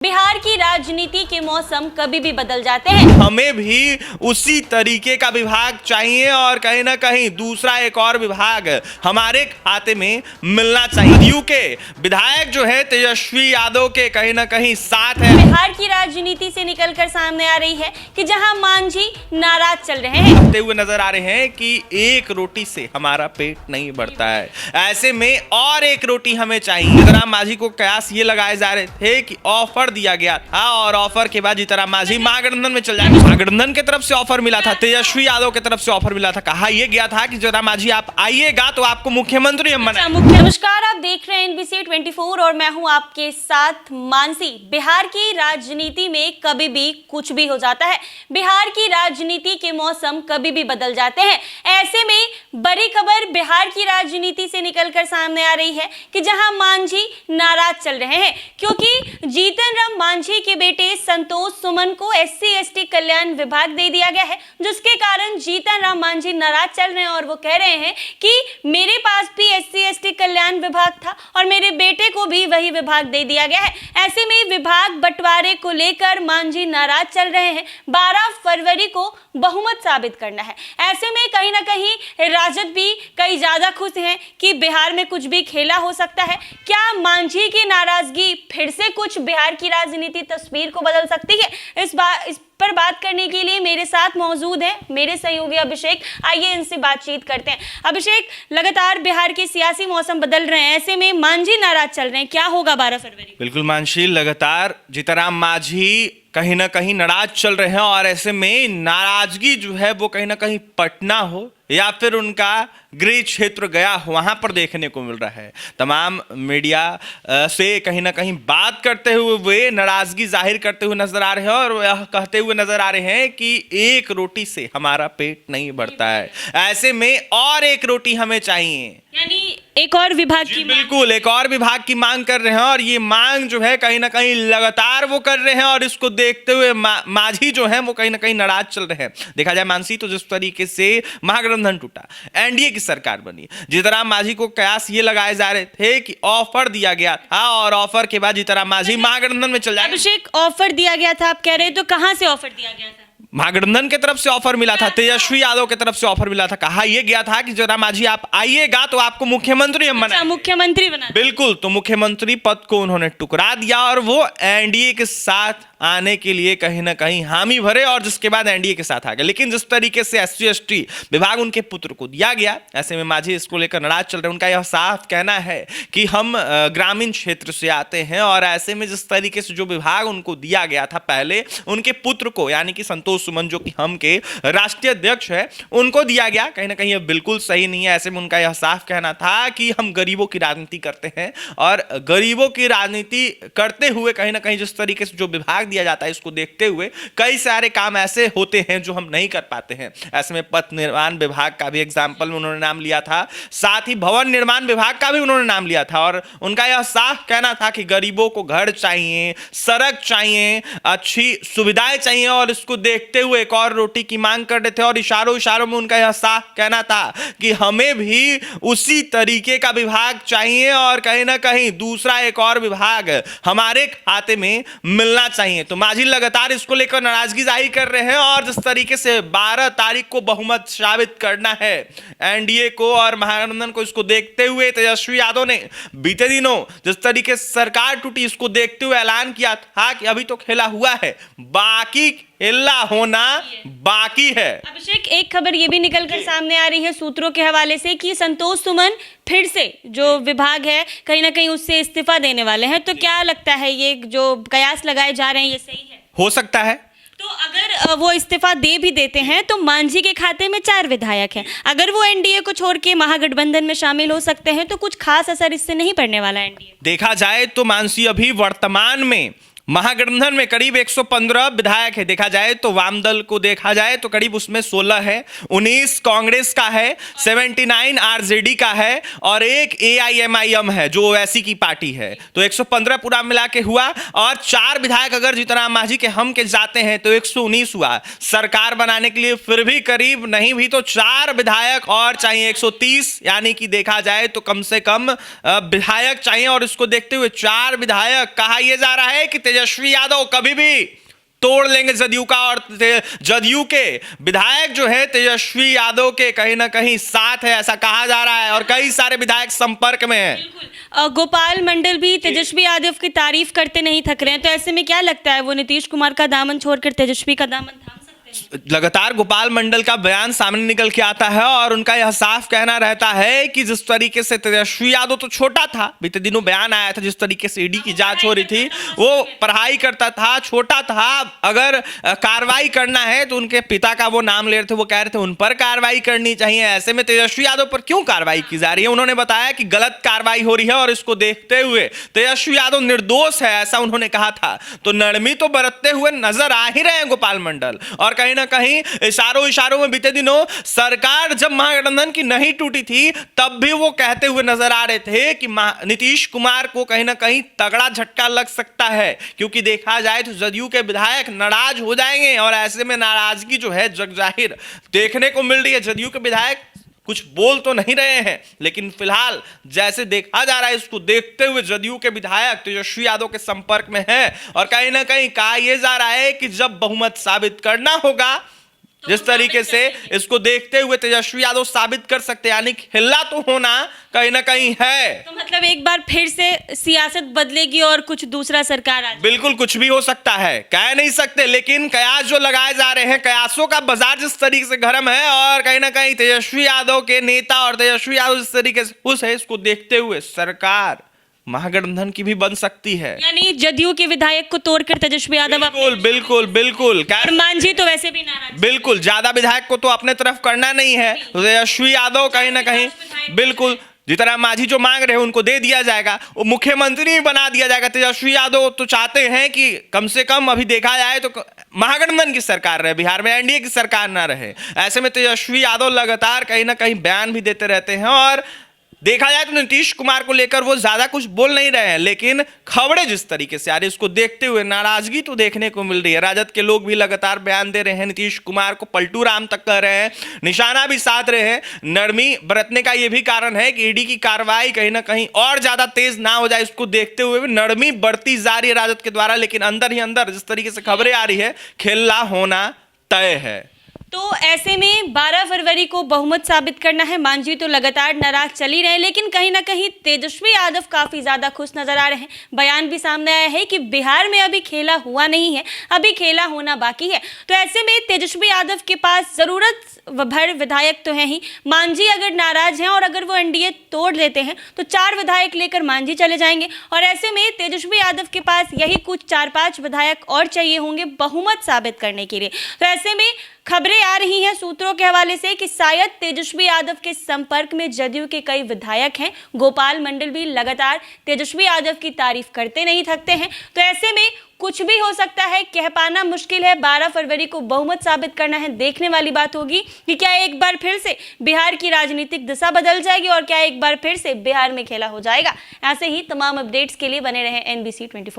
बिहार की राजनीति के मौसम कभी भी बदल जाते हैं। हमें भी उसी तरीके का विभाग चाहिए और कहीं ना कहीं दूसरा एक और विभाग हमारे खाते में मिलना चाहिए। यू के विधायक जो है तेजस्वी यादव के कहीं ना कहीं साथ है। बिहार की राजनीति से निकलकर सामने आ रही है कि जहां मांझी नाराज चल रहे हैं, कहते हुए नजर आ रहे हैं कि एक रोटी से हमारा पेट नहीं भरता है, ऐसे में और एक रोटी हमें चाहिए। जीतनराम मांझी को कयास ये लगाए जा रहे थे कि ऑफर दिया गया था और ऑफर के बाद जीतनराम मांझी महागठबंधन में चल जाएंगे। महागठबंधन की तरफ से ऑफर मिला था, तेजस्वी यादव की तरफ से ऑफर मिला था, कहा यह गया था कि जीतनराम मांझी आप आइएगा तो आपको मुख्यमंत्री हम बनाएंगे। नमस्कार, आप देख रहे हैं NBC 24 और मैं हूं आपके साथ मानसी। बिहार की राजनीति में कभी भी कुछ भी हो जाता है। बिहार की राजनीति के मौसम कभी भी बदल जाते हैं। ऐसे में बड़ी खबर बिहार की राजनीति से निकलकर सामने आ रही है कि जहां मांझी नाराज चल रहे हैं, क्योंकि जीतनराम मांझी के बेटे संतोष सुमन को SC/ST कल्याण विभाग दे दिया गया है, जिसके कारण जीतनराम मांझी नाराज चल रहे हैं और वो कह रहे हैं कि मेरे पास भी SC/ST कल्याण विभाग था और मेरे बेटे को भी वही विभाग दे दिया गया है। ऐसे में विभाग बंटवारे को लेकर मांझी नाराज चल रहे हैं। 12 फरवरी को बहुमत साबित करना है। ऐसे में कहीं ना कहीं राजद भी कई ज्यादा खुश हैं कि बिहार में कुछ भी खेला हो सकता है। क्या मांझी की नाराजगी फिर से कुछ बिहार की राजनीति तस्वीर को बदल सकती है? इस पर बात करने के लिए मेरे साथ मौजूद है मेरे सहयोगी अभिषेक। आइए इनसे बातचीत करते हैं। अभिषेक, लगातार बिहार के सियासी मौसम बदल रहे हैं, ऐसे में मांझी नाराज चल रहे हैं, क्या होगा 12 फरवरी? बिल्कुल मानसी, लगातार जीतनराम मांझी कहीं ना कहीं नाराज चल रहे हैं और ऐसे में नाराजगी जो है वो कहीं ना कहीं पटना हो या फिर उनका गृह क्षेत्र गया हो, वहां पर देखने को मिल रहा है। तमाम मीडिया से कहीं ना कहीं बात करते हुए वे नाराजगी जाहिर करते हुए नजर आ रहे हैं और यह कहते हुए नजर आ रहे हैं कि एक रोटी से हमारा पेट नहीं भरता है, ऐसे में और एक रोटी हमें चाहिए। यानी एक और विभाग की बिल्कुल एक और विभाग की मांग कर रहे हैं और ये मांग जो है कहीं ना कहीं लगातार वो कर रहे हैं और इसको देखते हुए मांझी जो है वो कहीं ना कहीं नाराज चल रहे हैं। देखा जाए मानसी तो जिस तरीके से महागठबंधन टूटा, NDA की सरकार बनी, जीतनराम मांझी को कयास ये लगाए जा रहे थे कि ऑफर दिया गया था और ऑफर के बाद जीतनराम मांझी महागठबंधन में चल जाएंगे। अभिषेक, ऑफर दिया गया था आप कह रहे हैं, तो कहां से ऑफर दिया गया था? महागठबंधन की तरफ से ऑफर मिला था, तेजस्वी यादव की तरफ से ऑफर मिला था, कहा यह गया था कि जीतनराम मांझी आप आइएगा तो आपको मुख्यमंत्री हम बनाएंगे। मुख्यमंत्री बना, बिल्कुल, तो मुख्यमंत्री पद को उन्होंने टुकरा दिया और वो NDA के साथ आने के लिए कहीं ना कहीं हामी भरे और जिसके बाद NDA के साथ आ गए। लेकिन जिस तरीके से SC/ST विभाग उनके पुत्र को दिया गया, ऐसे में मांझी इसको लेकर नाराज चल रहे हैं। उनका यह साफ कहना है कि हम ग्रामीण क्षेत्र से आते हैं और ऐसे में जिस तरीके से जो विभाग उनको दिया गया था पहले उनके पुत्र को, यानी कि संतोष सुमन जो कि हम के राष्ट्रीय अध्यक्ष है, उनको दिया गया, कहीं ना कहीं यह बिल्कुल सही नहीं है। ऐसे में उनका यह साफ कहना था कि हम गरीबों की राजनीति करते हैं और गरीबों की राजनीति करते हुए कहीं ना कहीं जिस तरीके से जो विभाग दिया जाता है इसको देखते हुए कई सारे काम ऐसे होते हैं जो हम नहीं कर पाते हैं। ऐसे में पथ निर्माण विभाग का भी एग्जाम्पल में उन्होंने नाम लिया था, साथ ही भवन निर्माण विभाग का भी उन्होंने नाम लिया था और उनका यह साफ कहना था कि गरीबों को घर चाहिए, सड़क चाहिए, अच्छी सुविधाएं चाहिए और इसको देखते हुए एक और रोटी की मांग कर रहे थे। और इशारों में उनका यह साफ कहना था कि हमें भी उसी तरीके का विभाग चाहिए और कहीं ना कहीं दूसरा एक और विभाग हमारे खाते में मिलना चाहिए। तो मांझी लगातार इसको लेकर नाराजगी जाहिर कर रहे हैं और जिस तरीके से 12 तारीख को बहुमत साबित करना है NDA को और महागठबंधन को, इसको देखते हुए तेजस्वी यादव ने बीते दिनों जिस तरीके से सरकार टूटी इसको देखते हुए ऐलान किया था कि अभी तो खेला हुआ है, बाकी खेला होना बाकी है। अभिषेक, एक खबर ये भी निकलकर सामने आ रही है सूत्रों के हवाले से कि संतोष सुमन फिर से जो विभाग है कहीं ना कहीं उससे इस्तीफा देने वाले हैं। तो क्या लगता है ये जो कयास लगाए जा रहे हैं ये सही है? हो सकता है। तो अगर वो इस्तीफा दे भी देते हैं तो मांझी के खाते में 4 विधायक हैं। अगर वो NDA को छोड़ के महागठबंधन में शामिल हो सकते हैं तो कुछ खास असर इससे नहीं पड़ने वाला है। NDA देखा जाए तो मानसी अभी वर्तमान में महागठबंधन में करीब 115 विधायक है। देखा जाए तो वाम दल को देखा जाए तो करीब उसमें 16 है, 19 कांग्रेस का है, 79 RJD का है और एक AIMIM है जो ओवैसी की पार्टी है। तो 115 पूरा मिला के हुआ और 4 विधायक अगर जीतनराम मांझी के हम के जाते हैं तो 119 हुआ। सरकार बनाने के लिए फिर भी करीब नहीं भी तो 4 विधायक और चाहिए, 130, यानी कि देखा जाए तो कम से कम विधायक चाहिए और इसको देखते हुए 4 विधायक कहा यह जा रहा है कि तेजस्वी यादव कभी भी तोड़ लेंगे जदयू का, और जदयू के विधायक जो है तेजस्वी यादव के कहीं ना कहीं साथ है, ऐसा कहा जा रहा है, और कई सारे विधायक संपर्क में हैं। गोपाल मंडल भी तेजस्वी यादव की तारीफ करते नहीं थक रहे हैं, तो ऐसे में क्या लगता है वो नीतीश कुमार का दामन छोड़कर तेजस्वी का दामन थाम सकते हैं? लगातार गोपाल मंडल का बयान सामने निकल के आता है और उनका यह साफ कहना रहता है कि जिस तरीके से तेजस्वी यादव तो छोटा था, बीते दिनों बयान आया था, जिस तरीके से ईडी की जांच हो रही थी, वो पढ़ाई करता था, छोटा था, अगर कार्रवाई करना है तो उनके पिता का वो नाम ले रहे थे, वो कह रहे थे उन पर कार्रवाई करनी चाहिए। ऐसे में तेजस्वी यादव पर क्यों कार्रवाई की जा रही है? उन्होंने बताया कि गलत कार्रवाई हो रही है और इसको देखते हुए तेजस्वी यादव निर्दोष है, ऐसा उन्होंने कहा था। तो नरमी तो बरतते हुए नजर आ ही रहे हैं गोपाल मंडल, और कहीं ना कहीं इशारों में बीते दिनों सरकार जब महागठबंधन की नहीं टूटी थी तब भी वो कहते हुए नजर आ रहे थे कि नीतीश कुमार को कहीं ना कहीं तगड़ा झटका लग सकता है, क्योंकि देखा जाए तो जदयू के विधायक नाराज हो जाएंगे, और ऐसे में नाराजगी जो है जग जाहिर देखने को मिल रही है। जदयू के विधायक कुछ बोल तो नहीं रहे हैं, लेकिन फिलहाल जैसे देखा जा रहा है इसको देखते हुए जदयू के विधायक तेजस्वी यादव के संपर्क में हैं, और कहीं ना कहीं कहा यह जा रहा है कि जब बहुमत साबित करना होगा, जिस तरीके से इसको देखते हुए तेजस्वी यादव साबित कर सकते हैं, यानी हिल्ला तो होना कहीं ना कहीं है। तो मतलब एक बार फिर से सियासत बदलेगी और कुछ दूसरा सरकार आ जाएगी? बिल्कुल कुछ भी हो सकता है, कह नहीं सकते, लेकिन कयास जो लगाए जा रहे हैं, कयासों का बाजार जिस तरीके से गर्म है, और कहीं ना कहीं तेजस्वी यादव के नेता और तेजस्वी यादव जिस तरीके से खुश है, इसको देखते हुए सरकार महागठबंधन की भी बन सकती है। यानी जदयू के विधायक को तोड़कर तेजस्वी यादव बिल्कुल और मांझी तो वैसे भी नाराज, बिल्कुल ज्यादा विधायक को तो अपने तरफ करना नहीं है, तो तेजस्वी यादव कहीं ना कहीं बिल्कुल जितना मांझी जो मांग रहे हैं उनको दे दिया जाएगा, वो मुख्यमंत्री भी बना दिया जाएगा। तेजस्वी यादव तो चाहते हैं कि कम से कम अभी देखा जाए तो महागठबंधन की सरकार रहे, बिहार में एनडीए की सरकार ना रहे। ऐसे में तेजस्वी यादव लगातार कहीं ना कहीं बयान भी देते रहते हैं, और देखा जाए तो नीतीश कुमार को लेकर वो ज्यादा कुछ बोल नहीं रहे हैं, लेकिन खबरें जिस तरीके से आ रही है उसको देखते हुए नाराजगी तो देखने को मिल रही है। राजद के लोग भी लगातार बयान दे रहे हैं, नीतीश कुमार को पलटू राम तक कर रहे हैं, निशाना भी साध रहे हैं। नरमी बरतने का यह भी कारण है कि ईडी की कार्रवाई कहीं ना कहीं और ज्यादा तेज ना हो जाए, इसको देखते हुए नरमी बढ़ती जा रही है राजद के द्वारा, लेकिन अंदर ही अंदर जिस तरीके से खबरें आ रही है खेला होना तय है। तो ऐसे में 12 फरवरी को बहुमत साबित करना है। मांझी तो लगातार नाराज चल ही रहे हैं, लेकिन कहीं ना कहीं तेजस्वी यादव काफी ज्यादा खुश नजर आ रहे हैं। बयान भी सामने आया है कि बिहार में अभी खेला हुआ नहीं है, अभी खेला होना बाकी है। तो ऐसे में तेजस्वी यादव के पास जरूरत भर विधायक तो हैं ही। मांझी अगर नाराज हैं और अगर वो एनडीए तोड़ लेते हैं तो 4 विधायक लेकर मांझी चले जाएंगे, और ऐसे में तेजस्वी यादव के पास यही कुछ 4-5 विधायक और चाहिए होंगे बहुमत साबित करने के लिए। तो ऐसे में खबरें आ रही हैं सूत्रों के हवाले से कि शायद तेजस्वी यादव के संपर्क में जदयू के कई विधायक हैं। गोपाल मंडल भी लगातार तेजस्वी यादव की तारीफ करते नहीं थकते हैं। तो ऐसे में कुछ भी हो सकता है, कह पाना मुश्किल है। 12 फरवरी को बहुमत साबित करना है। देखने वाली बात होगी कि क्या एक बार फिर से बिहार की राजनीतिक दिशा बदल जाएगी और क्या एक बार फिर से बिहार में खेला हो जाएगा। ऐसे ही तमाम अपडेट्स के लिए बने रहें NBC 24।